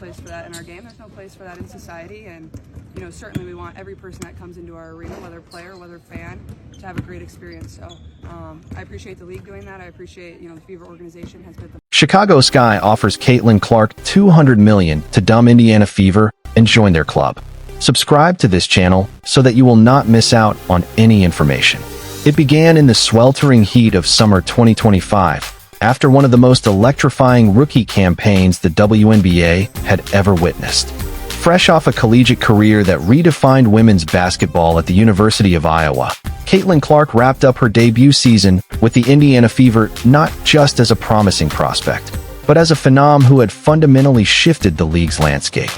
place for that in our game. There's no place for that in society. And, you know, certainly we want every person that comes into our arena, whether player, whether fan, to have a great experience. So I appreciate the league doing that. I appreciate, you know, the Fever organization has been the Chicago Sky offers Caitlin Clark $200 million to dumb Indiana Fever and join their club. Subscribe to this channel so that you will not miss out on any information. It began in the sweltering heat of summer 2025, after one of the most electrifying rookie campaigns the WNBA had ever witnessed. Fresh off a collegiate career that redefined women's basketball at the University of Iowa, Caitlin Clark wrapped up her debut season with the Indiana Fever not just as a promising prospect, but as a phenom who had fundamentally shifted the league's landscape.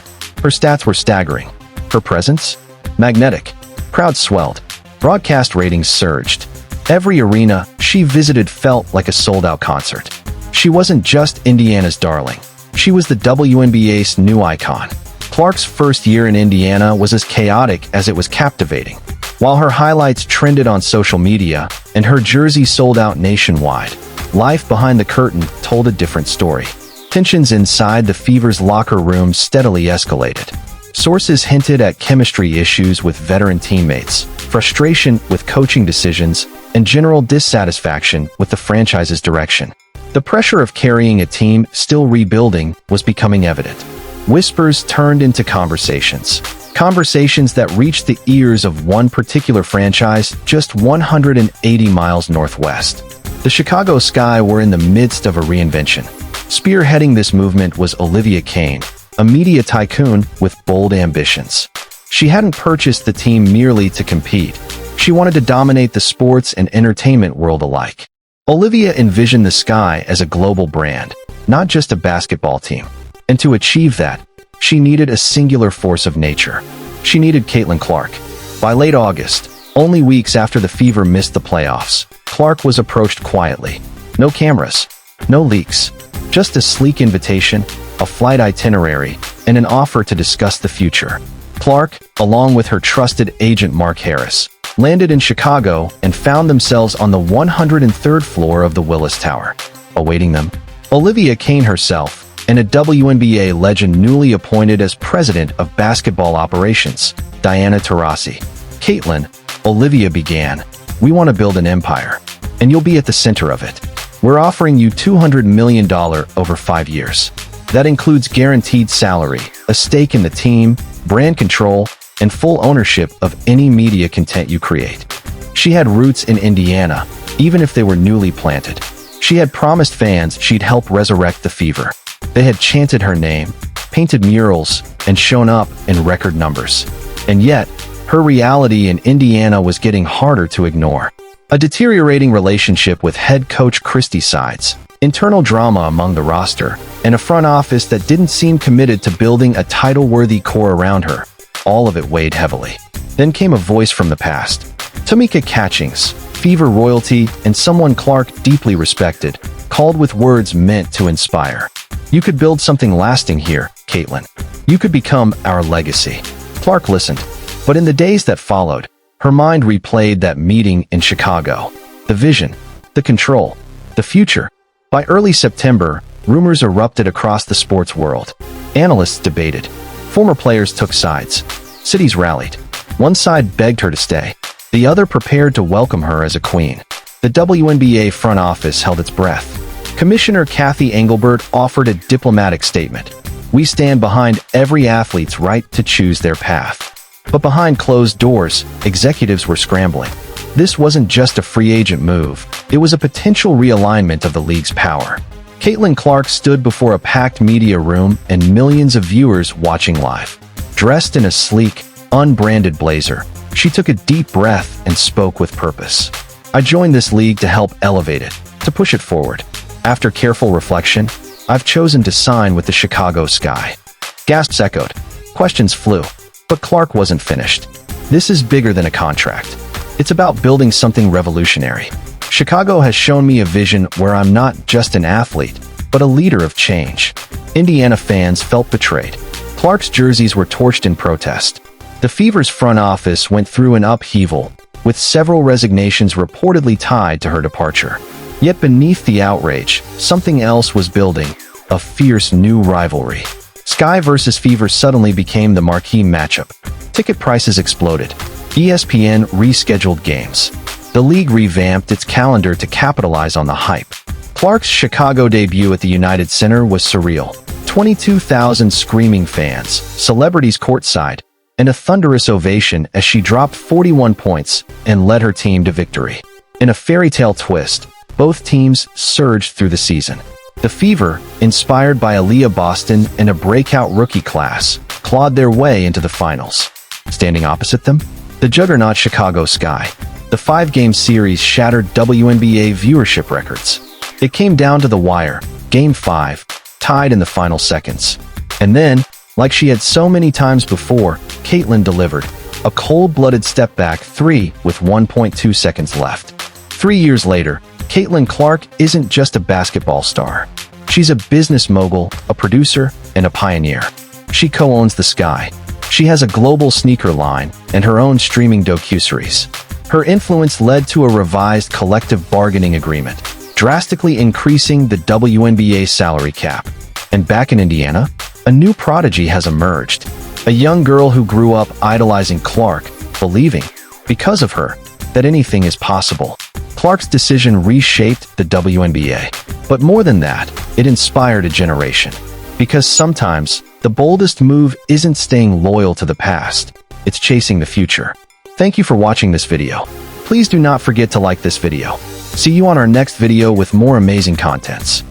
Her stats were staggering. Her presence? Magnetic. Crowds swelled. Broadcast ratings surged. Every arena she visited felt like a sold-out concert. She wasn't just Indiana's darling. She was the WNBA's new icon. Clark's first year in Indiana was as chaotic as it was captivating. While her highlights trended on social media and her jersey sold out nationwide, life behind the curtain told a different story. Tensions inside the Fever's locker room steadily escalated. Sources hinted at chemistry issues with veteran teammates, frustration with coaching decisions, and general dissatisfaction with the franchise's direction. The pressure of carrying a team still rebuilding was becoming evident. Whispers turned into conversations. Conversations that reached the ears of one particular franchise just 180 miles northwest. The Chicago Sky were in the midst of a reinvention. Spearheading this movement was Olivia Kane, a media tycoon with bold ambitions. She hadn't purchased the team merely to compete. She wanted to dominate the sports and entertainment world alike. Olivia envisioned the Sky as a global brand, not just a basketball team. And to achieve that, she needed a singular force of nature. She needed Caitlin Clark. By late August, only weeks after the Fever missed the playoffs, Clark was approached quietly. No cameras, no leaks, just a sleek invitation, a flight itinerary, and an offer to discuss the future. Clark, along with her trusted agent Mark Harris, landed in Chicago and found themselves on the 103rd floor of the Willis Tower. Awaiting them, Olivia Kane herself, and a WNBA legend newly appointed as president of basketball operations, Diana Taurasi. Caitlin, Olivia began, "We want to build an empire, and you'll be at the center of it. We're offering you $200 million over 5 years. That includes guaranteed salary, a stake in the team, brand control, and full ownership of any media content you create." She had roots in Indiana, even if they were newly planted. She had promised fans she'd help resurrect the Fever. They had chanted her name, painted murals, and shown up in record numbers. And yet, her reality in Indiana was getting harder to ignore. A deteriorating relationship with head coach Christy Sides, internal drama among the roster, and a front office that didn't seem committed to building a title-worthy core around her. All of it weighed heavily. Then came a voice from the past. Tamika Catchings, Fever royalty and someone Clark deeply respected, called with words meant to inspire. "You could build something lasting here, Caitlin. You could become our legacy." Clark listened, but in the days that followed, her mind replayed that meeting in Chicago. The vision, the control, the future. By early September, rumors erupted across the sports world. Analysts debated. Former players took sides. Cities rallied. One side begged her to stay. The other prepared to welcome her as a queen. The WNBA front office held its breath. Commissioner Kathy Engelbert offered a diplomatic statement. "We stand behind every athlete's right to choose their path." But behind closed doors, executives were scrambling. This wasn't just a free agent move. It was a potential realignment of the league's power. Caitlin Clark stood before a packed media room and millions of viewers watching live. Dressed in a sleek, unbranded blazer, she took a deep breath and spoke with purpose. "I joined this league to help elevate it, to push it forward. After careful reflection, I've chosen to sign with the Chicago Sky." Gasps echoed. Questions flew. But Clark wasn't finished. "This is bigger than a contract. It's about building something revolutionary. Chicago has shown me a vision where I'm not just an athlete, but a leader of change." Indiana fans felt betrayed. Clark's jerseys were torched in protest. The Fever's front office went through an upheaval, with several resignations reportedly tied to her departure. Yet beneath the outrage, something else was building, a fierce new rivalry. Sky versus Fever suddenly became the marquee matchup. Ticket prices exploded. ESPN rescheduled games. The league revamped its calendar to capitalize on the hype. Clark's Chicago debut at the United Center was surreal. 22,000 screaming fans, celebrities courtside, and a thunderous ovation as she dropped 41 points and led her team to victory. In a fairy tale twist, both teams surged through the season. The Fever, inspired by Aaliyah Boston and a breakout rookie class, clawed their way into the finals. Standing opposite them, the juggernaut Chicago Sky. The 5-game series shattered WNBA viewership records. It came down to the wire, Game 5, tied in the final seconds. And then, like she had so many times before, Caitlin delivered a cold-blooded step-back 3 with 1.2 seconds left. 3 years later, Caitlin Clark isn't just a basketball star. She's a business mogul, a producer, and a pioneer. She co-owns The Sky. She has a global sneaker line and her own streaming docuseries. Her influence led to a revised collective bargaining agreement, drastically increasing the WNBA salary cap. And back in Indiana, a new prodigy has emerged. A young girl who grew up idolizing Clark, believing, because of her, that anything is possible. Clark's decision reshaped the WNBA. But more than that, it inspired a generation. Because sometimes, the boldest move isn't staying loyal to the past, it's chasing the future. Thank you for watching this video. Please do not forget to like this video. See you on our next video with more amazing contents.